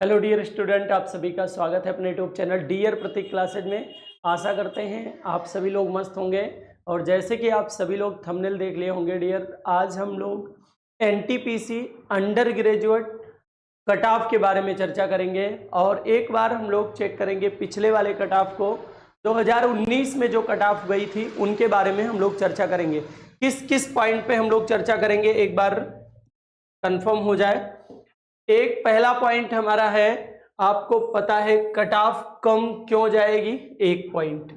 Hello dear student, आप सभी का स्वागत है अपने यूट्यूब चैनल डियर प्रतीक क्लासेज में। आशा करते हैं आप सभी लोग मस्त होंगे। और जैसे कि आप सभी लोग थंबनेल देख लिए होंगे डियर, आज हम लोग NTPC under graduate cut off के बारे में चर्चा करेंगे। और एक बार हम लोग चेक करेंगे पिछले वाले कट ऑफ को, 2019 में जो कट ऑफ गई थी उनके बारे में हम लोग चर्चा करेंगे। किस किस पॉइंट पे हम लोग चर्चा करेंगे एक बार कंफर्म हो जाए। एक पहला पॉइंट हमारा है, आपको पता है कट ऑफ कम क्यों जाएगी। एक पॉइंट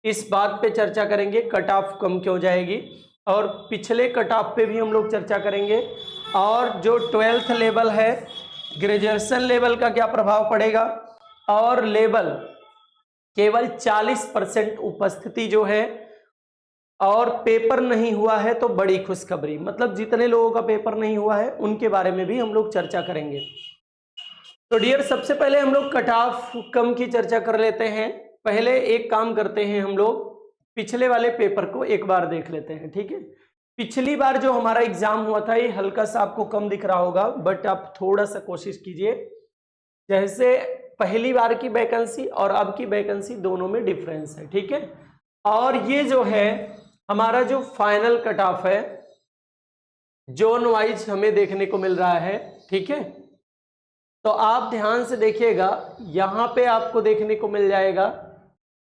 इस बात पे चर्चा करेंगे, कट ऑफ कम क्यों जाएगी। और पिछले कट ऑफ पे भी हम लोग चर्चा करेंगे। और जो 12th लेवल है, ग्रेजुएशन लेवल का क्या प्रभाव पड़ेगा। और लेवल केवल 40% उपस्थिति जो है और पेपर नहीं हुआ है तो बड़ी खुशखबरी, मतलब जितने लोगों का पेपर नहीं हुआ है उनके बारे में भी हम लोग चर्चा करेंगे। तो डियर, सबसे पहले हम लोग कट ऑफ कम की चर्चा कर लेते हैं। पहले एक काम करते हैं, हम लोग पिछले वाले पेपर को एक बार देख लेते हैं, ठीक है। पिछली बार जो हमारा एग्जाम हुआ था, ये हल्का सा आपको कम दिख रहा होगा, बट आप थोड़ा सा कोशिश कीजिए। जैसे पहली बार की वैकेंसी और अब की वैकेंसी दोनों में डिफरेंस है, ठीक है। और ये जो है हमारा जो फाइनल कट ऑफ है, जोन वाइज हमें देखने को मिल रहा है, ठीक है। तो आप ध्यान से देखिएगा, यहां पे आपको देखने को मिल जाएगा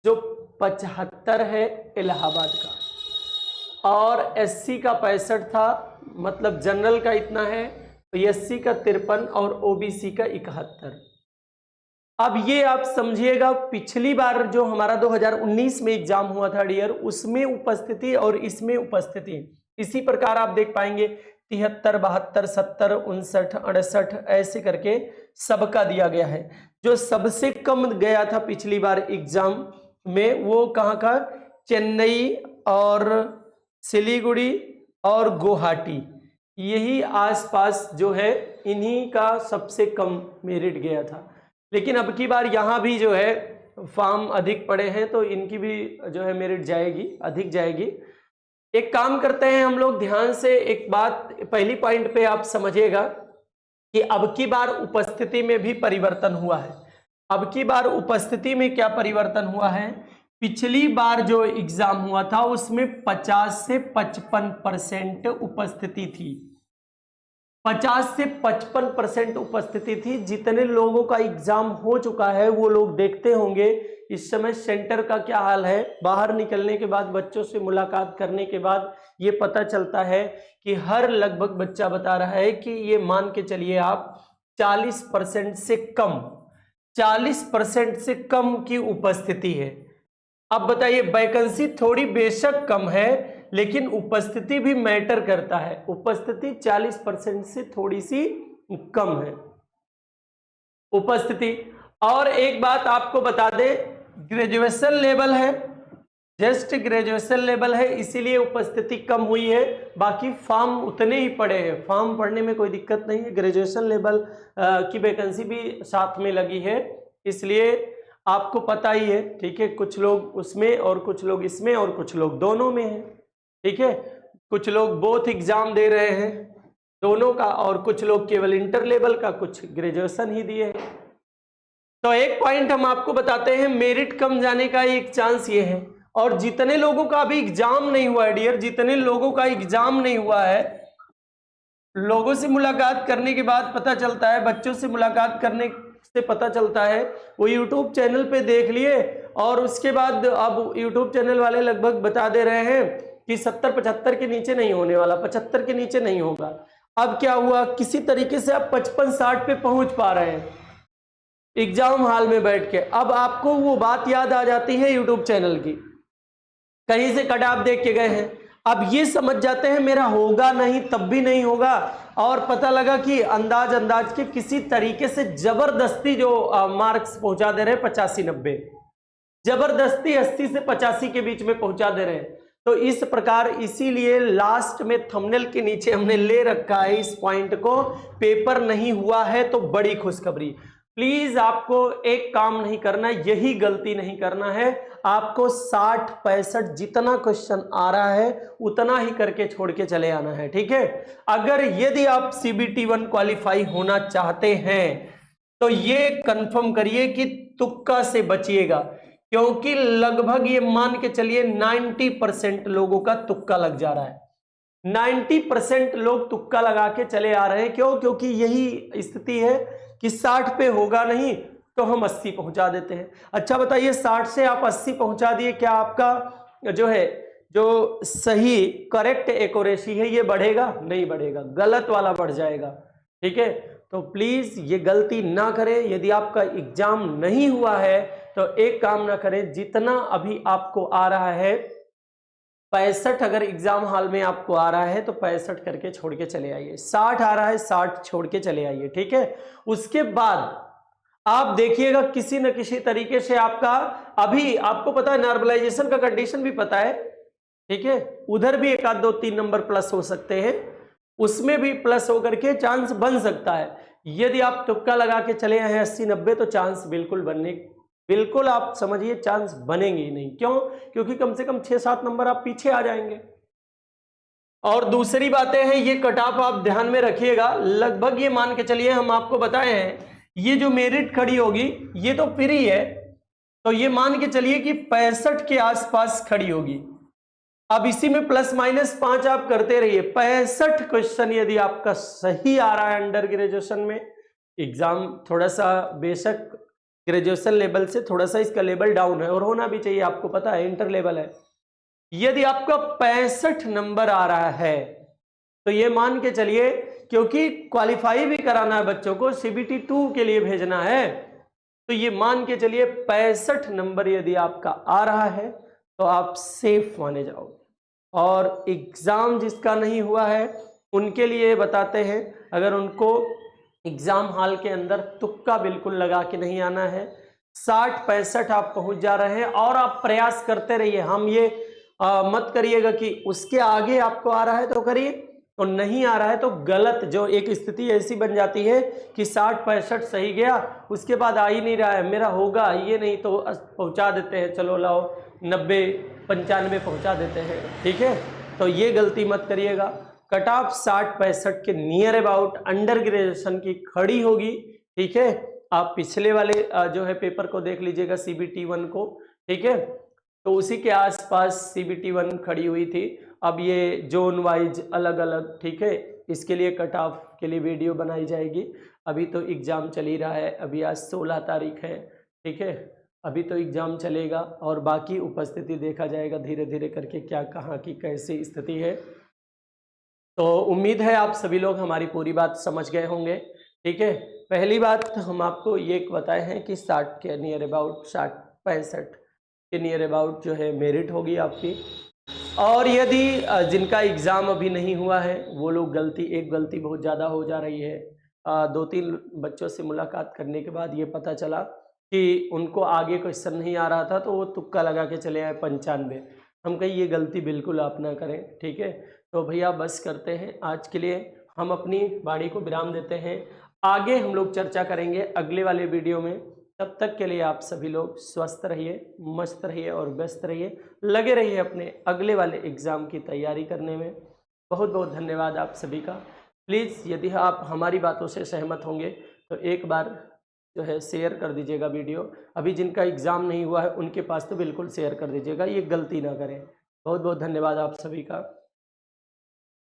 जो 75 है इलाहाबाद का, और एससी का 65 था, मतलब जनरल का इतना है, तो एससी का 53 और ओबीसी का 71। अब ये आप समझिएगा, पिछली बार जो हमारा 2019 में एग्जाम हुआ था डियर, उसमें उपस्थिति और इसमें उपस्थिति इसी प्रकार आप देख पाएंगे, 73, 72, 70, 59, 68 ऐसे करके सबका दिया गया है। जो सबसे कम गया था पिछली बार एग्जाम में, वो कहाँ का, चेन्नई और सिलीगुड़ी और गुवाहाटी, यही आसपास जो है इन्हीं का सबसे कम मेरिट गया था। लेकिन अब की बार यहाँ भी जो है फॉर्म अधिक पड़े हैं, तो इनकी भी जो है मेरिट जाएगी, अधिक जाएगी। एक काम करते हैं हम लोग, ध्यान से एक बात पहली पॉइंट पे आप समझिएगा कि अब की बार उपस्थिति में भी परिवर्तन हुआ है। अब की बार उपस्थिति में क्या परिवर्तन हुआ है, पिछली बार जो एग्जाम हुआ था उसमें 50 से 55% उपस्थिति थी, 50 से 55% उपस्थिति थी। जितने लोगों का एग्जाम हो चुका है वो लोग देखते होंगे इस समय सेंटर का क्या हाल है। बाहर निकलने के बाद, बच्चों से मुलाकात करने के बाद ये पता चलता है कि हर लगभग बच्चा बता रहा है कि ये मान के चलिए आप 40% से कम, 40% से कम की उपस्थिति है। अब बताइए, वैकेंसी थोड़ी बेशक कम है, लेकिन उपस्थिति भी मैटर करता है। उपस्थिति 40% से थोड़ी सी कम है उपस्थिति। और एक बात आपको बता दें, ग्रेजुएशन लेवल है, जस्ट ग्रेजुएशन लेवल है, इसीलिए उपस्थिति कम हुई है। बाकी फॉर्म उतने ही पड़े हैं, फॉर्म पढ़ने में कोई दिक्कत नहीं है। ग्रेजुएशन लेवल की वैकेंसी भी साथ में लगी है, इसलिए आपको पता ही है, ठीक है। कुछ लोग उसमें और कुछ लोग इसमें और कुछ लोग दोनों में है, ठीक है। कुछ लोग बोथ एग्जाम दे रहे हैं दोनों का, और कुछ लोग केवल इंटर लेवल का, कुछ ग्रेजुएशन ही दिए। तो एक पॉइंट हम आपको बताते हैं, मेरिट कम जाने का एक चांस ये है। और जितने लोगों का अभी एग्जाम नहीं हुआ है डियर, जितने लोगों का एग्जाम नहीं हुआ है, लोगों से मुलाकात करने के बाद पता चलता है, बच्चों से मुलाकात करने से पता चलता है, वो यूट्यूब चैनल पे देख लिए और उसके बाद अब यूट्यूब चैनल वाले लगभग बता दे रहे हैं कि 70-75 के नीचे नहीं होने वाला, 75 के नीचे नहीं होगा। अब क्या हुआ, किसी तरीके से आप 55-60 पे पहुंच पा रहे हैं एग्जाम हॉल में बैठ के। अब आपको वो बात याद आ जाती है यूट्यूब चैनल की, कहीं से कट ऑफ देख के गए हैं, अब ये समझ जाते हैं मेरा होगा नहीं, तब भी नहीं होगा। और पता लगा कि अंदाज के किसी तरीके से जबरदस्ती जो मार्क्स पहुंचा दे रहे हैं 85-90, जबरदस्ती 80 से 85 के बीच में पहुंचा दे रहे हैं। तो इस प्रकार, इसीलिए लास्ट में थंबनेल के नीचे हमने ले रखा है इस पॉइंट को, पेपर नहीं हुआ है तो बड़ी खुशखबरी। प्लीज आपको एक काम नहीं करना, यही गलती नहीं करना है, आपको 60-65 जितना क्वेश्चन आ रहा है उतना ही करके छोड़ के चले आना है, ठीक है। अगर यदि आप CBT 1 क्वालिफाई होना चाहते हैं तो ये कंफर्म करिए कि तुक्का से बचिएगा, क्योंकि लगभग ये मान के चलिए 90% लोगों का तुक्का लग जा रहा है। 90% लोग तुक्का लगा के चले आ रहे हैं। क्यों? क्योंकि यही स्थिति है कि 60 पे होगा नहीं तो हम 80 पहुंचा देते हैं। अच्छा बताइए, 60 से आप 80 पहुंचा दिए, क्या आपका जो है जो सही करेक्ट एक्यूरेसी है ये बढ़ेगा? नहीं बढ़ेगा, गलत वाला बढ़ जाएगा। ठीक है, तो प्लीज ये गलती ना करें। यदि आपका एग्जाम नहीं हुआ है तो एक काम ना करें, जितना अभी आपको आ रहा है 65, अगर एग्जाम हॉल में आपको आ रहा है तो 65 करके छोड़ के चले आइए। 60 आ रहा है, 60 छोड़ के चले आइए। ठीक है, उसके बाद आप देखिएगा किसी न किसी तरीके से आपका, अभी आपको पता है नॉर्मलाइजेशन का कंडीशन भी पता है। ठीक है, उधर भी 1 2 3 नंबर प्लस हो सकते हैं, उसमें भी प्लस होकर के चांस बन सकता है। यदि आप तुक्का लगा के चले आए हैं 80 90 तो चांस बिल्कुल आप समझिए चांस बनेंगे ही नहीं। क्यों? क्योंकि कम से कम 6-7 नंबर आप पीछे आ जाएंगे। और दूसरी बातें हैं, ये कट ऑफ आप ध्यान में रखिएगा, लगभग ये मान के चलिए हम आपको बताए हैं, ये जो मेरिट खड़ी होगी ये तो फ्री है, तो ये मान के चलिए कि 65 के आसपास खड़ी होगी। अब इसी में प्लस माइनस 5 आप करते रहिए। 65 क्वेश्चन यदि आपका सही आ रहा है अंडर ग्रेजुएशन में, एग्जाम थोड़ा सा बेशक ग्रेजुएशन लेवल से थोड़ा सा इसका लेवल डाउन है और होना भी चाहिए, आपको पता है इंटर लेवल है। यदि आपका 65 नंबर आ रहा है तो ये मान के चलिए, क्योंकि क्वालिफाई भी कराना है बच्चों को, CBT 2 के लिए भेजना है, तो ये मान के चलिए 65 नंबर यदि आपका आ रहा है तो आप सेफ माने जाओगे। और एग्जाम जिसका नहीं हुआ है उनके लिए बताते हैं, अगर उनको एग्जाम हॉल के अंदर तुक्का बिल्कुल लगा के नहीं आना है, 60-65 आप पहुंच जा रहे हैं और आप प्रयास करते रहिए। हम ये मत करिएगा कि उसके आगे आपको आ रहा है तो करिए, और नहीं आ रहा है तो गलत, जो एक स्थिति ऐसी बन जाती है कि 60-65 सही गया, उसके बाद आ ही नहीं रहा है, मेरा होगा ये नहीं, तो पहुंचा देते हैं, चलो लाओ 90-95 पहुंचा देते हैं। ठीक है, तो ये गलती मत करिएगा। कट ऑफ 60-65 के नियर अबाउट अंडर ग्रेजुएशन की खड़ी होगी। ठीक है, आप पिछले वाले जो है पेपर को देख लीजिएगा, CBT 1 को। ठीक है, तो उसी के आसपास CBT 1 खड़ी हुई थी। अब ये जोन वाइज अलग अलग, ठीक है, इसके लिए कट ऑफ के लिए वीडियो बनाई जाएगी। अभी तो एग्ज़ाम चल ही रहा है, अभी आज 16 तारीख है। ठीक है, अभी तो एग्ज़ाम चलेगा और बाकी उपस्थिति देखा जाएगा धीरे धीरे करके, क्या कहाँ की कैसी स्थिति है। तो उम्मीद है आप सभी लोग हमारी पूरी बात समझ गए होंगे। ठीक है, पहली बात हम आपको ये बताए हैं कि 60 के नियर अबाउट, 60-65 के नियर अबाउट जो है मेरिट होगी आपकी। और यदि जिनका एग्ज़ाम अभी नहीं हुआ है वो लोग एक गलती बहुत ज़्यादा हो जा रही है। 2-3 बच्चों से मुलाकात करने के बाद ये पता चला कि उनको आगे क्वेश्चन नहीं आ रहा था तो वो तुक्का लगा के चले आए 95। हम कहीं ये गलती बिल्कुल आप ना करें। ठीक है, तो भैया बस करते हैं आज के लिए, हम अपनी वाणी को विराम देते हैं। आगे हम लोग चर्चा करेंगे अगले वाले वीडियो में। तब तक के लिए आप सभी लोग स्वस्थ रहिए, मस्त रहिए और व्यस्त रहिए, लगे रहिए अपने अगले वाले एग्ज़ाम की तैयारी करने में। बहुत बहुत धन्यवाद आप सभी का। प्लीज़ यदि आप हमारी बातों से सहमत होंगे तो एक बार जो है शेयर कर दीजिएगा वीडियो। अभी जिनका एग्ज़ाम नहीं हुआ है उनके पास तो बिल्कुल शेयर कर दीजिएगा, ये गलती ना करें। बहुत बहुत धन्यवाद आप सभी का।